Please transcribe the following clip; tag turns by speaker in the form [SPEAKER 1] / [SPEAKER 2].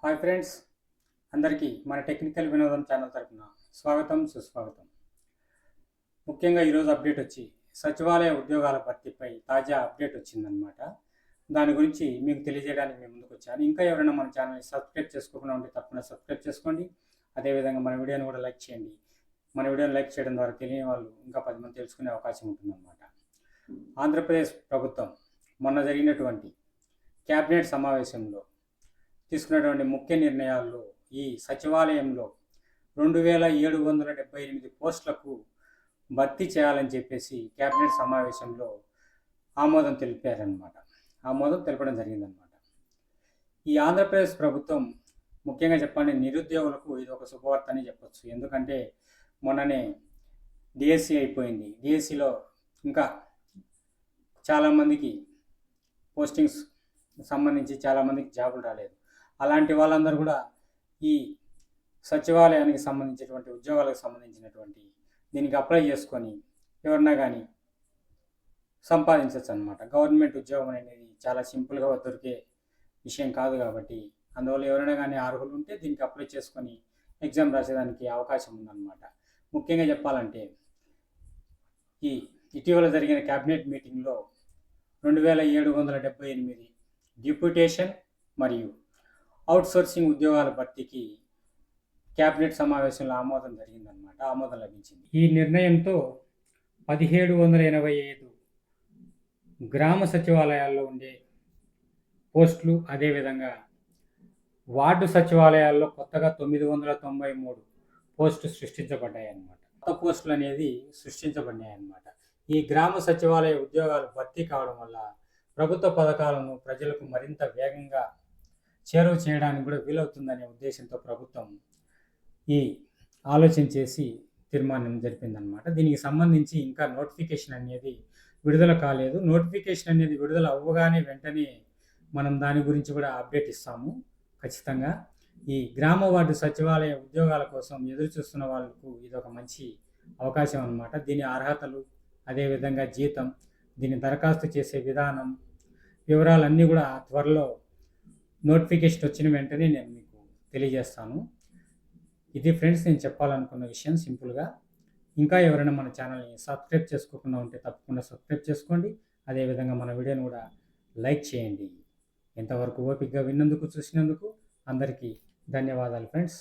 [SPEAKER 1] Hi friends, అందరికీ మన technical వినోదం ఛానల్ తరపున స్వాగతం సుస్వాగతం. ముఖ్యంగా ఈరోజు అప్డేట్ వచ్చి సచివాలయ ఉద్యోగాల భర్తీపై తాజా అప్డేట్ వచ్చిందనమాట. దాని గురించి మీకు తెలియజేయడానికి మేము ముందుకు వచ్చాను. ఇంకా ఎవరైనా మన ఛానల్ని సబ్స్క్రైబ్ చేసుకోకుండా ఉంటే తప్పకుండా సబ్స్క్రైబ్ చేసుకోండి. అదేవిధంగా మన వీడియోని కూడా లైక్ చేయండి. మన వీడియోని లైక్ చేయడం ద్వారా తెలియని వాళ్ళు ఇంకా 10 మంది తెలుసుకునే అవకాశం ఉంటుందన్నమాట. ఆంధ్రప్రదేశ్ ప్రభుత్వం మొన్న జరిగినటువంటి క్యాబినెట్ సమావేశంలో తీసుకున్నటువంటి ముఖ్య నిర్ణయాల్లో ఈ సచివాలయంలో 2778 పోస్టులకు భర్తీ చేయాలని చెప్పేసి క్యాబినెట్ సమావేశంలో ఆమోదం తెలపడం జరిగిందనమాట. ఈ ఆంధ్రప్రదేశ్ ప్రభుత్వం ముఖ్యంగా చెప్పండి నిరుద్యోగులకు ఇది ఒక శుభవార్త అని చెప్పొచ్చు. ఎందుకంటే మొన్ననే డిఎస్సి అయిపోయింది. డిఎస్సిలో ఇంకా చాలామందికి పోస్టింగ్స్ సంబంధించి చాలామందికి జాబులు రాలేదు. అలాంటి వాళ్ళందరూ కూడా ఈ సచివాలయానికి సంబంధించినటువంటి ఉద్యోగాలకు సంబంధించినటువంటి దీనికి అప్లై చేసుకొని ఎవరన్నా కానీ సంపాదించవచ్చు అనమాట. గవర్నమెంట్ ఉద్యోగం అనేది చాలా సింపుల్గా దొరికే విషయం కాదు కాబట్టి అందువల్ల ఎవరైనా కానీ అర్హులు ఉంటే దీనికి అప్లై చేసుకొని ఎగ్జామ్ రాసేదానికి అవకాశం ఉందన్నమాట. ముఖ్యంగా చెప్పాలంటే ఈ ఇటీవల జరిగిన క్యాబినెట్ మీటింగ్లో 2778 డిప్యూటేషన్ మరియు అవుట్సోర్సింగ్ ఉద్యోగాల భర్తీకి క్యాబినెట్ సమావేశంలో ఆమోదం లభించింది. ఈ నిర్ణయంతో 1785 గ్రామ సచివాలయాల్లో ఉండే పోస్టులు, అదేవిధంగా వార్డు సచివాలయాల్లో కొత్తగా 993 పోస్టులు సృష్టించబడ్డాయి అన్నమాట. కొత్త పోస్టులు అనేది సృష్టించబడ్డాయి అన్నమాట. ఈ గ్రామ సచివాలయ ఉద్యోగాలు భర్తీ కావడం వల్ల ప్రభుత్వ పథకాలను ప్రజలకు మరింత వేగంగా చేరువ చేయడానికి కూడా వీలవుతుందనే ఉద్దేశంతో ప్రభుత్వం ఈ ఆలోచన చేసి తీర్మానం జరిపిందనమాట. దీనికి సంబంధించి ఇంకా నోటిఫికేషన్ అనేది విడుదల కాలేదు. నోటిఫికేషన్ అనేది విడుదల అవ్వగానే వెంటనే మనం దాని గురించి కూడా అప్డేట్ ఇస్తాము ఖచ్చితంగా. ఈ గ్రామ వార్డు సచివాలయ ఉద్యోగాల కోసం ఎదురు చూస్తున్న వాళ్ళకు ఇది ఒక మంచి అవకాశం అన్నమాట. దీని అర్హతలు, అదేవిధంగా జీతం, దీన్ని దరఖాస్తు చేసే విధానం, వివరాలన్నీ కూడా త్వరలో నోటిఫికేషన్ వచ్చిన వెంటనే నేను మీకు తెలియజేస్తాను. ఇది ఫ్రెండ్స్ నేను చెప్పాలనుకున్న విషయం సింపుల్గా. ఇంకా ఎవరైనా మన ఛానల్ని సబ్స్క్రైబ్ చేసుకోకుండా ఉంటే తప్పకుండా సబ్స్క్రైబ్ చేసుకోండి. అదేవిధంగా మన వీడియోని కూడా లైక్ చేయండి. ఎంతవరకు ఓపికగా విన్నందుకు, చూసినందుకు అందరికీ ధన్యవాదాలు ఫ్రెండ్స్.